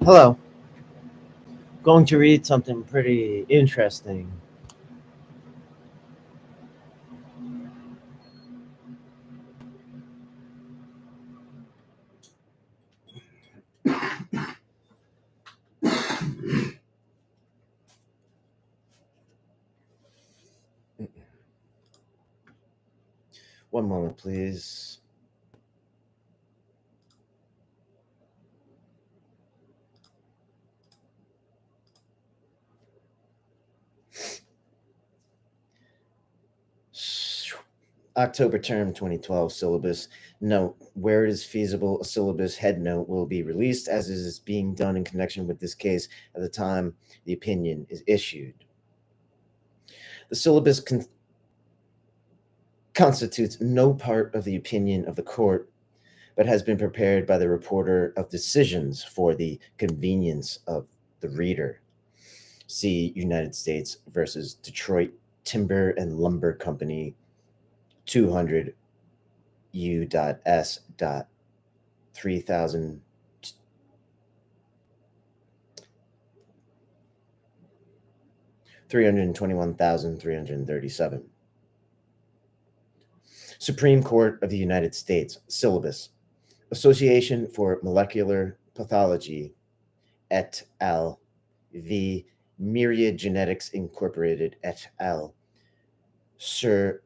Hello. Going to read something pretty interesting. One moment, please. October term 2012 syllabus. Note, where it is feasible, a syllabus head note will be released as is being done in connection with this case at the time the opinion is issued. The syllabus constitutes no part of the opinion of the court, but has been prepared by the reporter of decisions for the convenience of the reader. See United States versus Detroit Timber and Lumber Company 200 U.S. 3000 321,337. Supreme Court of the United States syllabus. Association for Molecular Pathology et al. V. Myriad Genetics Incorporated et al. Certiorari.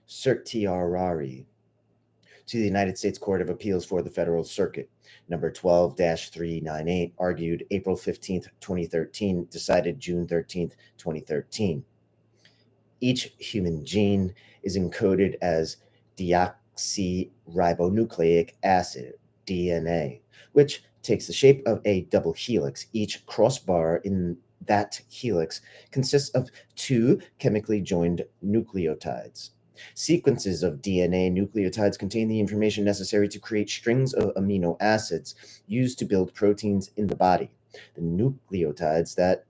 Certiorari to the United States Court of Appeals for the Federal Circuit, number 12-398, argued April 15th, 2013, decided June 13th, 2013. Each human gene is encoded as deoxyribonucleic acid, DNA, which takes the shape of a double helix. Each crossbar in that helix consists of two chemically joined nucleotides. Sequences of DNA nucleotides contain the information necessary to create strings of amino acids used to build proteins in the body. The nucleotides that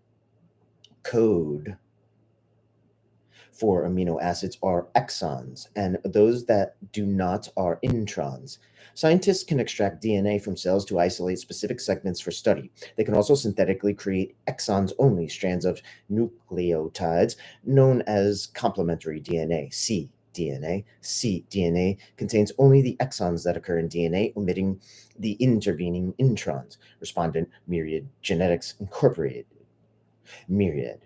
code for amino acids are exons, and those that do not are introns. Scientists can extract DNA from cells to isolate specific segments for study. They can also synthetically create exons only strands of nucleotides known as complementary DNA, cDNA. cDNA contains only the exons that occur in DNA, omitting the intervening introns. Respondent Myriad Genetics Incorporated. Myriad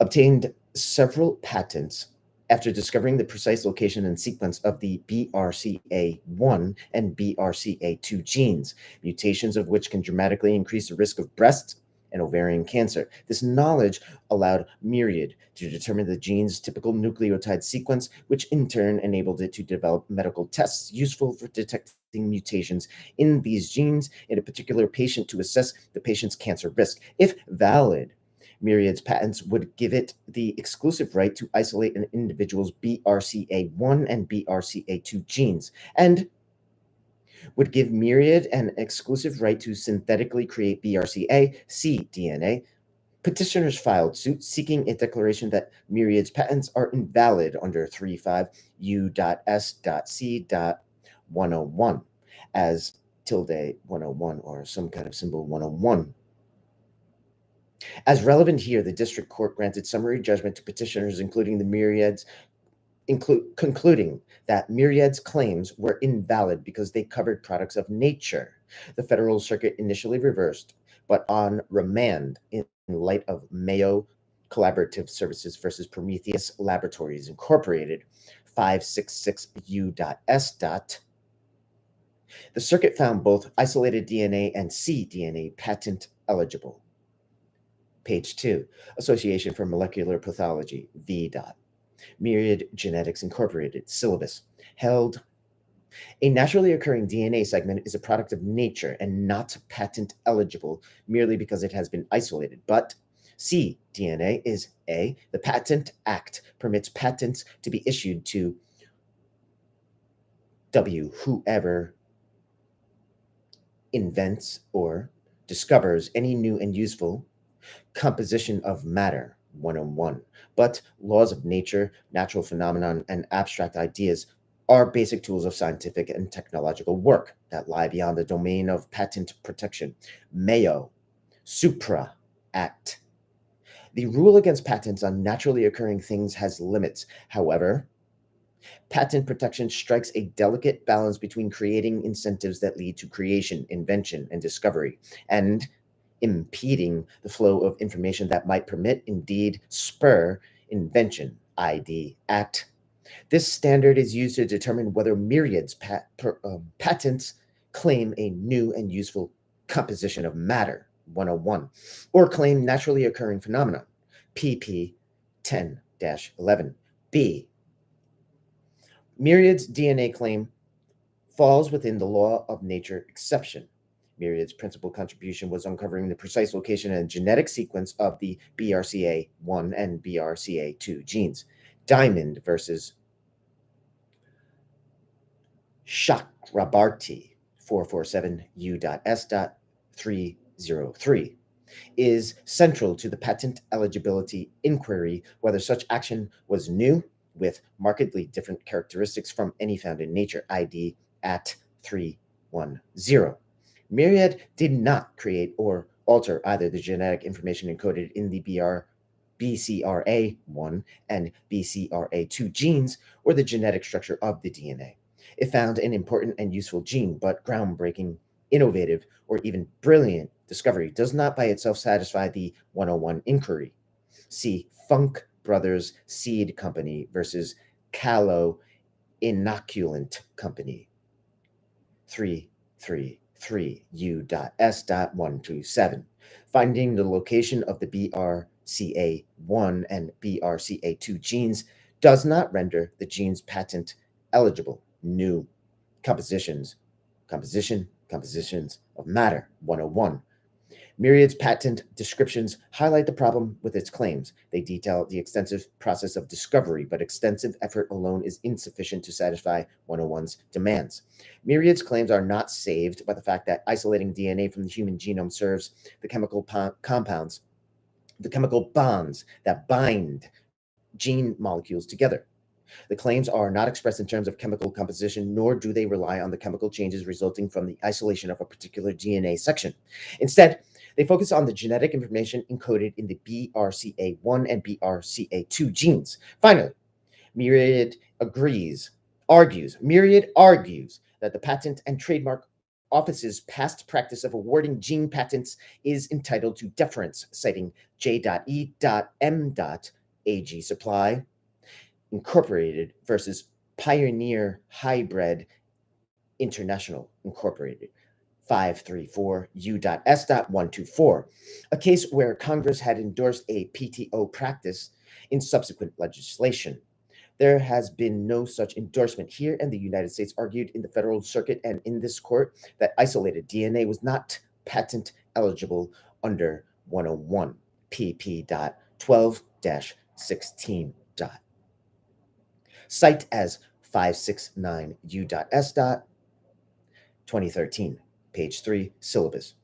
obtained several patents after discovering the precise location and sequence of the BRCA1 and BRCA2 genes, mutations of which can dramatically increase the risk of breast and ovarian cancer. This knowledge allowed Myriad to determine the gene's typical nucleotide sequence, which in turn enabled it to develop medical tests useful for detecting mutations in these genes in a particular patient to assess the patient's cancer risk. If valid, Myriad's patents would give it the exclusive right to isolate an individual's BRCA1 and BRCA2 genes, and would give Myriad an exclusive right to synthetically create BRCA cDNA. Petitioners filed suit seeking a declaration that Myriad's patents are invalid under 35 U.S.C.101 as tilde 101 or some kind of symbol 101. As relevant here, the district court granted summary judgment to petitioners, including the Myriad's, concluding that Myriad's claims were invalid because they covered products of nature. The Federal Circuit initially reversed, but on remand, in light of Mayo Collaborative Services versus Prometheus Laboratories Incorporated, 566 U.S. The circuit found both isolated DNA and cDNA patent eligible. Page 2, Association for Molecular Pathology, V. Myriad Genetics Incorporated, syllabus, held a naturally occurring DNA segment is a product of nature and not patent eligible merely because it has been isolated. But cDNA is A. The Patent Act permits patents to be issued to W. Whoever invents or discovers any new and useful composition of matter, 101. But laws of nature, natural phenomenon, and abstract ideas are basic tools of scientific and technological work that lie beyond the domain of patent protection. Mayo, Supra Act. The rule against patents on naturally occurring things has limits. However, patent protection strikes a delicate balance between creating incentives that lead to creation, invention, and discovery, and impeding the flow of information that might permit, indeed spur, invention. ID Act. This standard is used to determine whether Myriad's patents claim a new and useful composition of matter, 101, or claim naturally occurring phenomena, PP 10-11. B. Myriad's DNA claim falls within the law of nature exception. Myriad's principal contribution was uncovering the precise location and genetic sequence of the BRCA1 and BRCA2 genes. Diamond versus Chakrabarti 447 U.S.303 is central to the patent eligibility inquiry whether such action was new with markedly different characteristics from any found in nature. ID at 310. Myriad did not create or alter either the genetic information encoded in the BCRA1 and BCRA2 genes or the genetic structure of the DNA. It found an important and useful gene, but groundbreaking, innovative, or even brilliant discovery does not by itself satisfy the 101 inquiry. See Funk Brothers Seed Company versus Callow Inoculant Company. 333 U.S.127. Finding the location of the BRCA1 and BRCA2 genes does not render the genes patent eligible. New compositions of matter, 101. Myriad's patent descriptions highlight the problem with its claims. They detail the extensive process of discovery, but extensive effort alone is insufficient to satisfy 101's demands. Myriad's claims are not saved by the fact that isolating DNA from the human genome serves the chemical compounds, the chemical bonds that bind gene molecules together. The claims are not expressed in terms of chemical composition, nor do they rely on the chemical changes resulting from the isolation of a particular DNA section. Instead, they focus on the genetic information encoded in the BRCA1 and BRCA2 genes. Finally, Myriad argues that the Patent and Trademark Office's past practice of awarding gene patents is entitled to deference, citing J.E.M. AG Supply Incorporated versus Pioneer Hybrid International Incorporated, 534 U.S.124, a case where Congress had endorsed a PTO practice in subsequent legislation. There has been no such endorsement here, and the United States argued in the Federal Circuit and in this court that isolated DNA was not patent eligible under 101 pp. 12-16. Cite as 569 U.S. 2013, page 3, syllabus.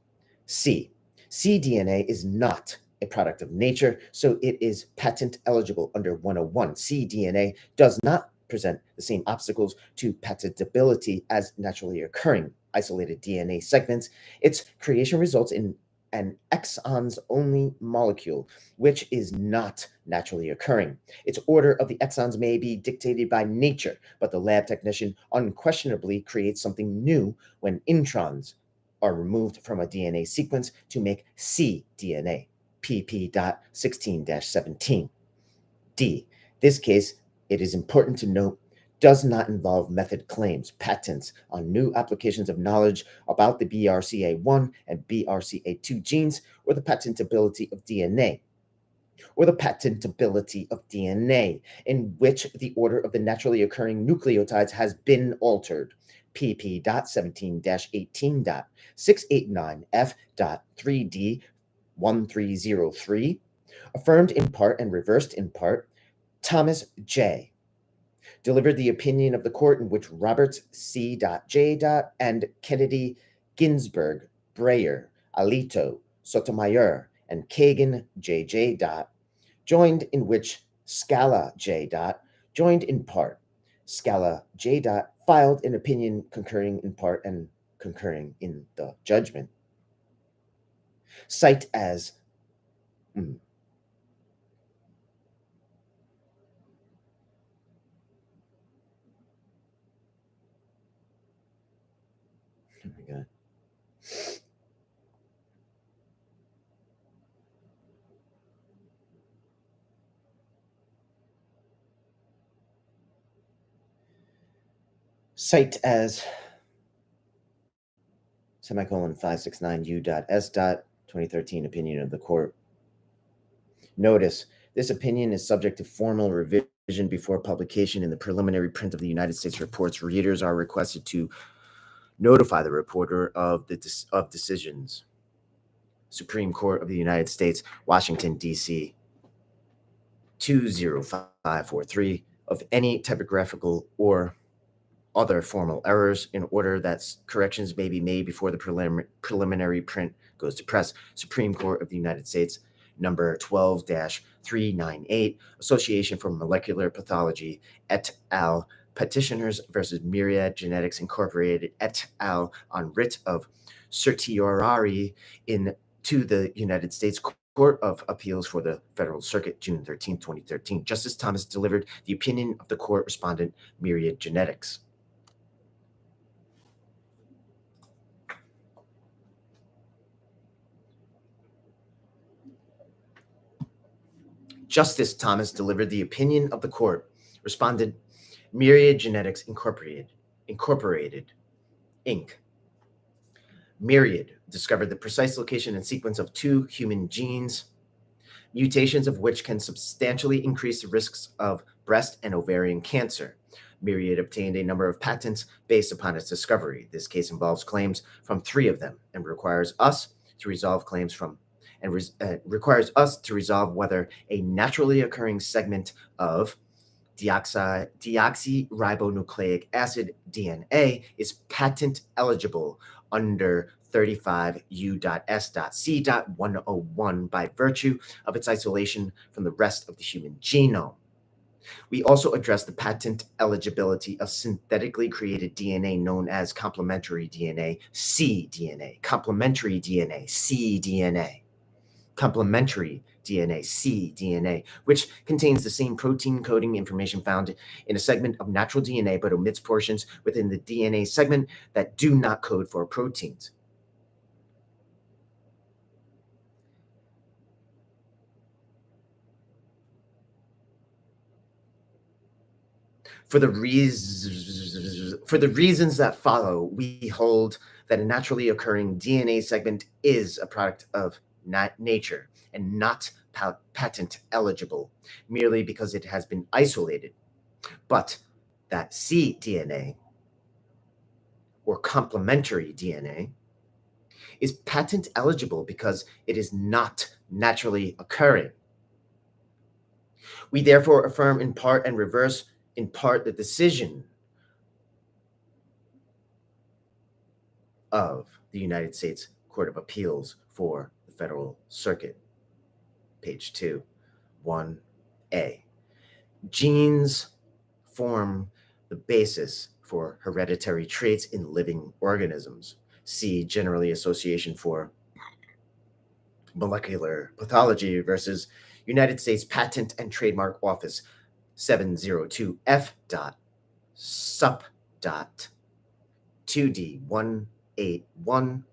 C. cDNA is not a product of nature, so it is patent eligible under 101. cDNA does not present the same obstacles to patentability as naturally occurring isolated DNA segments. Its creation results in an exons-only molecule, which is not naturally occurring. Its order of the exons may be dictated by nature, but the lab technician unquestionably creates something new when introns are removed from a DNA sequence to make cDNA, pp.16-17. D. This case, it is important to note, does not involve method claims, patents on new applications of knowledge about the BRCA1 and BRCA2 genes, or the patentability of DNA, in which the order of the naturally occurring nucleotides has been altered. pp.17-18. 689F.3D 1303, affirmed in part and reversed in part. Thomas J. delivered the opinion of the court in which Roberts C.J. and Kennedy, Ginsburg, Breyer, Alito, Sotomayor, and Kagan J.J. joined, in which Scala J. joined in part. Scala J. Filed an opinion concurring in part and concurring in the judgment. Cite as here we go. Cite as semicolon 569 U.S. 2013 opinion of the court. Notice, this opinion is subject to formal revision before publication in the preliminary print of the United States reports. Readers are requested to notify the reporter of decisions. Supreme Court of the United States, Washington, D.C. 20543, of any typographical or other formal errors, in order that corrections may be made before the preliminary print goes to press. Supreme Court of the United States, number 12-398, Association for Molecular Pathology, et al., Petitioners versus Myriad Genetics Incorporated, et al., on writ of certiorari to the United States Court of Appeals for the Federal Circuit, June 13, 2013. Justice Thomas delivered the opinion of the court respondent, Myriad Genetics. Justice Thomas delivered the opinion of the court. Respondent, Myriad Genetics Incorporated, Inc. Myriad discovered the precise location and sequence of 2 human genes, mutations of which can substantially increase the risks of breast and ovarian cancer. Myriad obtained a number of patents based upon its discovery. This case involves claims from 3 of them and requires us to resolve whether a naturally occurring segment of deoxyribonucleic acid DNA is patent eligible under 35 U.S.C.101 by virtue of its isolation from the rest of the human genome. We also address the patent eligibility of synthetically created DNA known as complementary DNA, cDNA, complementary DNA, cDNA, complementary DNA, cDNA, which contains the same protein coding information found in a segment of natural DNA but omits portions within the DNA segment that do not code for proteins. For the reasons that follow, we hold that a naturally occurring DNA segment is a product of nature and not patent eligible merely because it has been isolated, but that cDNA, or complementary DNA, is patent eligible because it is not naturally occurring. We therefore affirm in part and reverse in part the decision of the United States Court of Appeals for the Federal Circuit. Page 2, 1A. Genes form the basis for hereditary traits in living organisms. See Generally Association for Molecular Pathology versus United States Patent and Trademark Office 702F. Sup. 2D 181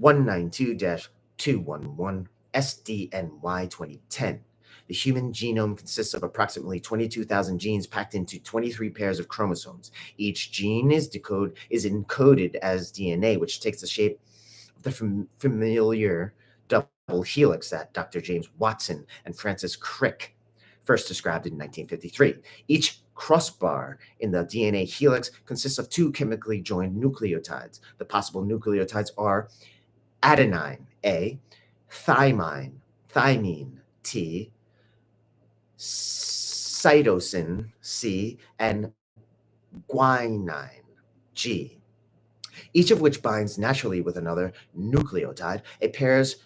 192-211 SDNY 2010. The human genome consists of approximately 22,000 genes packed into 23 pairs of chromosomes. Each gene is encoded as DNA, which takes the shape of the familiar double helix that Dr. James Watson and Francis Crick first described in 1953. Each crossbar in the DNA helix consists of 2 chemically joined nucleotides. The possible nucleotides are adenine, A, thymine, T, cytosine, C, and guanine, G, each of which binds naturally with another nucleotide. A pairs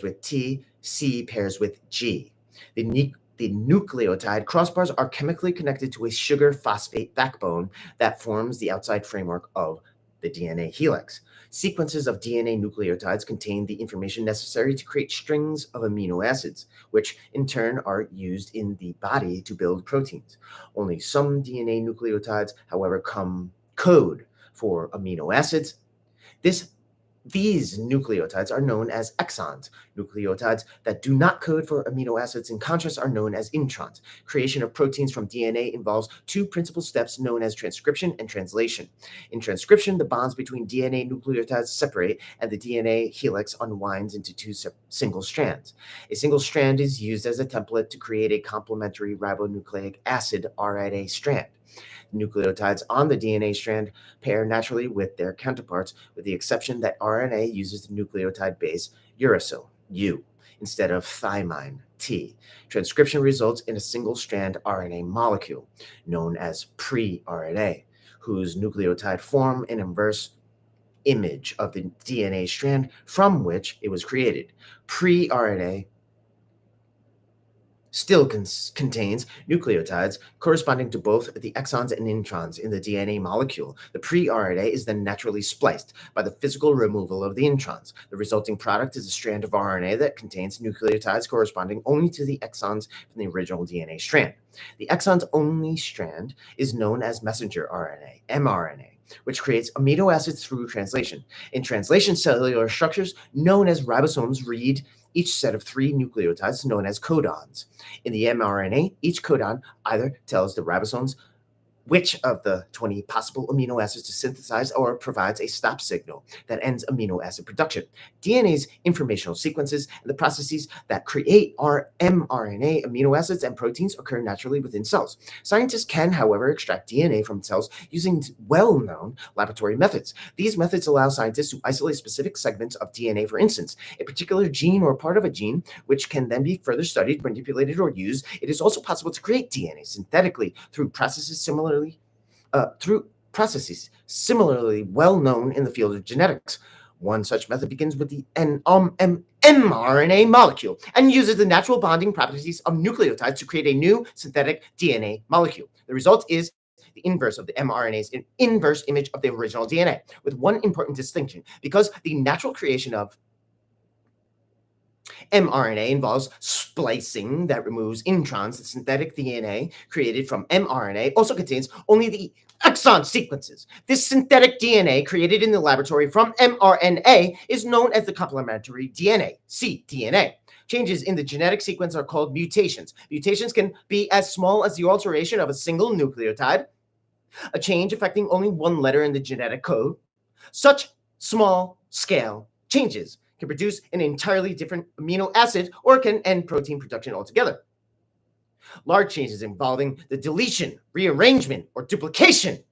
with T, C pairs with G. The The nucleotide crossbars are chemically connected to a sugar phosphate backbone that forms the outside framework of the DNA helix. Sequences of DNA nucleotides contain the information necessary to create strings of amino acids, which in turn are used in the body to build proteins. Only some DNA nucleotides, however, code for amino acids. These nucleotides are known as exons. Nucleotides that do not code for amino acids, in contrast, are known as introns. Creation of proteins from DNA involves two principal steps known as transcription and translation. In transcription, the bonds between DNA nucleotides separate and the DNA helix unwinds into two single strands. A single strand is used as a template to create a complementary ribonucleic acid RNA strand. Nucleotides on the DNA strand pair naturally with their counterparts, with the exception that RNA uses the nucleotide base uracil, U, instead of thymine, T. Transcription results in a single-strand RNA molecule, known as pre-RNA, whose nucleotide form an inverse image of the DNA strand from which it was created. Pre-RNA still contains nucleotides corresponding to both the exons and introns in the DNA molecule. The pre-RNA is then naturally spliced by the physical removal of the introns. The resulting product is a strand of RNA that contains nucleotides corresponding only to the exons from the original DNA strand. The exons-only strand is known as messenger RNA, mRNA, which creates amino acids through translation. In translation, cellular structures known as ribosomes read each set of three nucleotides known as codons. In the mRNA, each codon either tells the ribosomes which of the 20 possible amino acids to synthesize or provides a stop signal that ends amino acid production. DNA's informational sequences and the processes that create our mRNA amino acids and proteins occur naturally within cells. Scientists can, however, extract DNA from cells using well-known laboratory methods. These methods allow scientists to isolate specific segments of DNA, for instance, a particular gene or part of a gene, which can then be further studied, manipulated, or used. It is also possible to create DNA synthetically through processes similarly well known in the field of genetics. One such method begins with the mRNA molecule and uses the natural bonding properties of nucleotides to create a new synthetic DNA molecule. The result is the inverse of the mRNA's inverse image of the original DNA, with one important distinction. Because the natural creation of mRNA involves splicing that removes introns, the synthetic DNA created from mRNA also contains only the exon sequences. This synthetic DNA created in the laboratory from mRNA is known as the complementary DNA, cDNA. Changes in the genetic sequence are called mutations. Mutations can be as small as the alteration of a single nucleotide, a change affecting only one letter in the genetic code. Such small-scale changes can produce an entirely different amino acid or can end protein production altogether. Large changes involving the deletion, rearrangement, or duplication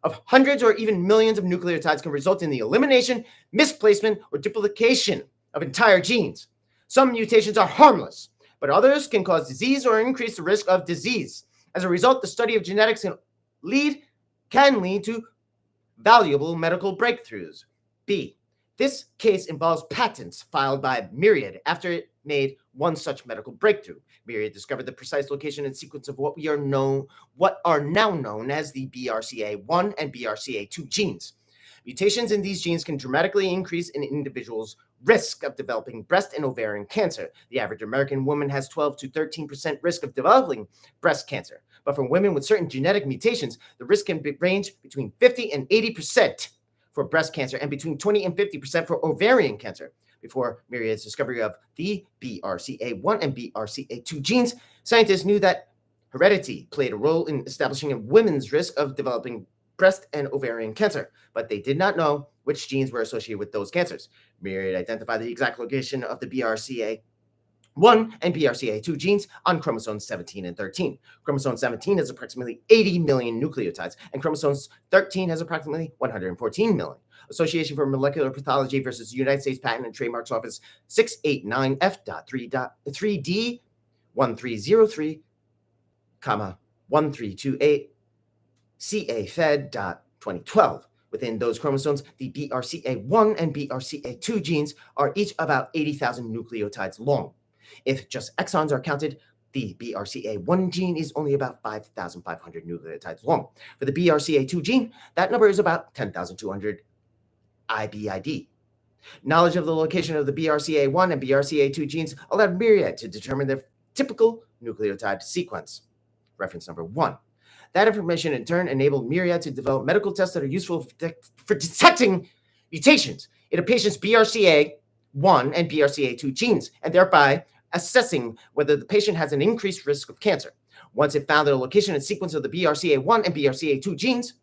of hundreds or even millions of nucleotides can result in the elimination, misplacement, or duplication of entire genes. Some mutations are harmless, but others can cause disease or increase the risk of disease. As a result, the study of genetics can lead to valuable medical breakthroughs. B. This case involves patents filed by Myriad after it made one such medical breakthrough. Myriad discovered the precise location and sequence of what are now known as the BRCA1 and BRCA2 genes. Mutations in these genes can dramatically increase an individual's risk of developing breast and ovarian cancer. The average American woman has 12 to 13% risk of developing breast cancer. But for women with certain genetic mutations, the risk can range between 50 and 80% for breast cancer and between 20 and 50% for ovarian cancer. Before Myriad's discovery of the BRCA1 and BRCA2 genes, scientists knew that heredity played a role in establishing a woman's risk of developing breast and ovarian cancer, but they did not know which genes were associated with those cancers. Myriad identified the exact location of the BRCA1 and BRCA2 genes on chromosomes 17 and 13. Chromosome 17 has approximately 80 million nucleotides, and chromosome 13 has approximately 114 million. Association for Molecular Pathology versus United States Patent and Trademarks Office 689F.3D 1303, 1328, CA Fed. 2012. Within those chromosomes, the BRCA1 and BRCA2 genes are each about 80,000 nucleotides long. If just exons are counted, The BRCA1 gene is only about 5,500 nucleotides long. For the BRCA2 gene, that number is about 10,200 IBID. Knowledge of the location of the BRCA1 and BRCA2 genes allowed Myriad to determine their typical nucleotide sequence. Reference number 1. That information in turn enabled Myriad to develop medical tests that are useful for detecting mutations in a patient's BRCA1 and BRCA2 genes, and thereby assessing whether the patient has an increased risk of cancer. Once it found the location and sequence of the BRCA1 and BRCA2 genes,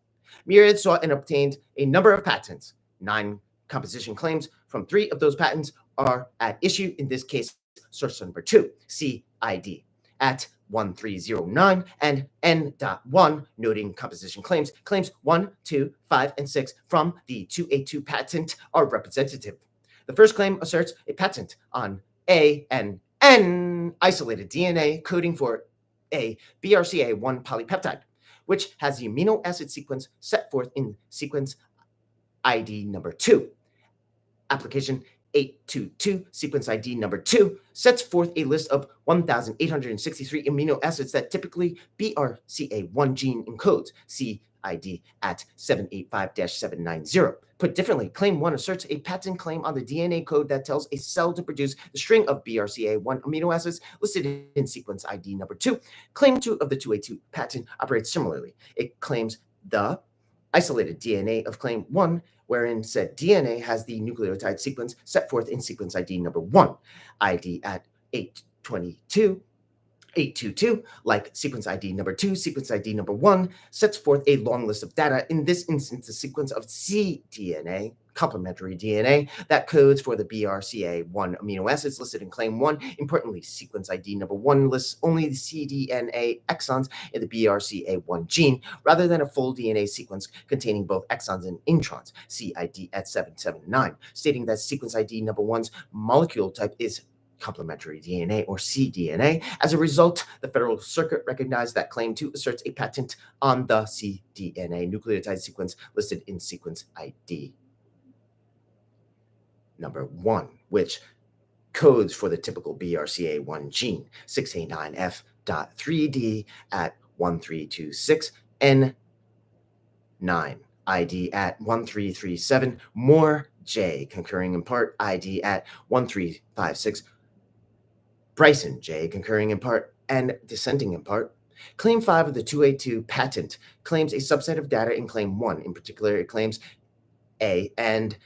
Myriad sought and obtained a number of patents. 9 composition claims from 3 of those patents are at issue, in this case, source number 2, CID, at 1309 and N.1, noting composition claims. Claims 1, 2, 5, and 6 from the 282 patent are representative. The first claim asserts a patent on ANN isolated DNA coding for a BRCA1 polypeptide, which has the amino acid sequence set forth in sequence ID number 2. Application 822, sequence ID number 2, sets forth a list of 1,863 amino acids that typically BRCA1 gene encodes, CID at 785-790. Put differently, Claim 1 asserts a patent claim on the DNA code that tells a cell to produce the string of BRCA1 amino acids listed in sequence ID number 2. Claim 2 of the 282 patent operates similarly. It claims the isolated DNA of Claim 1, wherein said DNA has the nucleotide sequence set forth in sequence ID number 1, ID at 822, like sequence ID number 2, sequence ID number 1, sets forth a long list of data, in this instance, a sequence of cDNA, complementary DNA, that codes for the BRCA1 amino acids listed in Claim 1. Importantly, sequence ID number 1 lists only the cDNA exons in the BRCA1 gene, rather than a full DNA sequence containing both exons and introns, CID at 779, stating that sequence ID number 1's molecule type is complementary DNA or cDNA. As a result, the Federal Circuit recognized that Claim 2 asserts a patent on the cDNA nucleotide sequence listed in sequence ID number 1, which codes for the typical BRCA1 gene, 6A9F.3D at 1326 N9, ID at 1337, more J, concurring in part, ID at 1356, Bryson J, concurring in part and dissenting in part. Claim 5 of the 282 patent claims a subset of data in Claim 1. In particular, it claims A and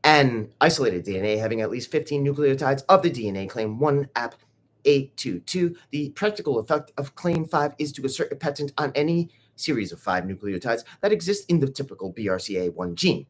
N isolated DNA having at least 15 nucleotides of the DNA. Claim 1, App 822. The practical effect of Claim 5 is to assert a patent on any series of 5 nucleotides that exist in the typical BRCA1 gene.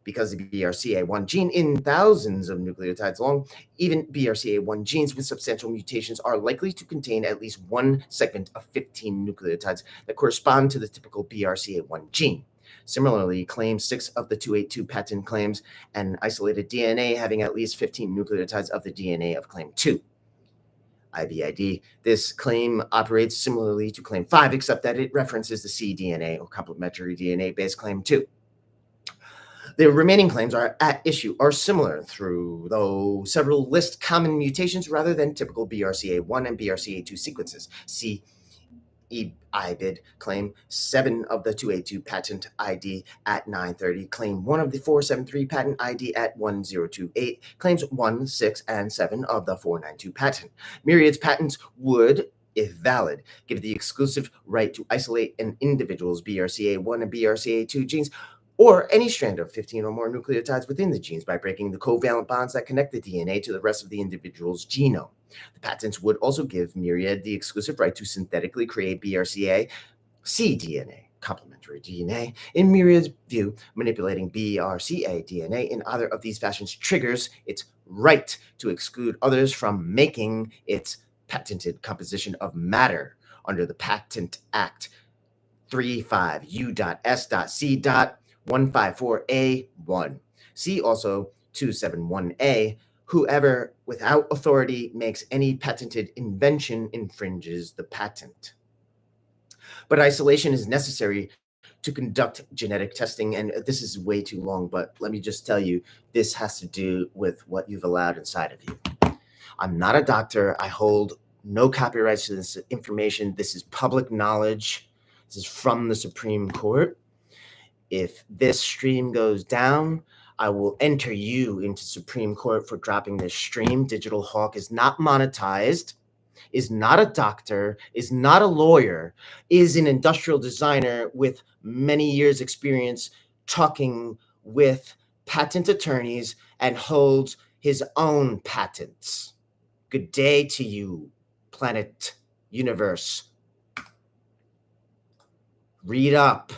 Because the BRCA1 gene is thousands of nucleotides long, even BRCA1 genes with substantial mutations are likely to contain at least one segment of 15 nucleotides that correspond to the typical BRCA1 gene. Similarly, Claim 6 of the 282 patent claims an isolated DNA having at least 15 nucleotides of the DNA of Claim 2. IBID. This claim operates similarly to Claim 5, except that it references the cDNA or complementary DNA-based Claim 2. The remaining claims are at issue are similar, though several list common mutations rather than typical BRCA1 and BRCA2 sequences. See IBID Claim 7 of the 282 patent ID at 930, Claim 1 of the 473 patent ID at 1028, Claims 1, 6, and 7 of the 492 patent. Myriad's patents would, if valid, give the exclusive right to isolate an individual's BRCA1 and BRCA2 genes or any strand of 15 or more nucleotides within the genes by breaking the covalent bonds that connect the DNA to the rest of the individual's genome. The patents would also give Myriad the exclusive right to synthetically create BRCA cDNA, complementary DNA. In Myriad's view, manipulating BRCA DNA in either of these fashions triggers its right to exclude others from making its patented composition of matter under the Patent Act 35 U.S.C. 154A1. See also 271A. Whoever without authority makes any patented invention infringes the patent. But isolation is necessary to conduct genetic testing, and this is way too long, but let me just tell you, this has to do with what you've allowed inside of you. I'm not a doctor. I hold No copyrights to this information. This is public knowledge. This is from the Supreme Court. If this stream goes down, I will enter you into Supreme Court for dropping this stream. Digital Hawk is not monetized, is not a doctor, is not a lawyer, is an industrial designer with many years experience talking with patent attorneys and holds his own patents. Good day to you, planet, universe. Read up.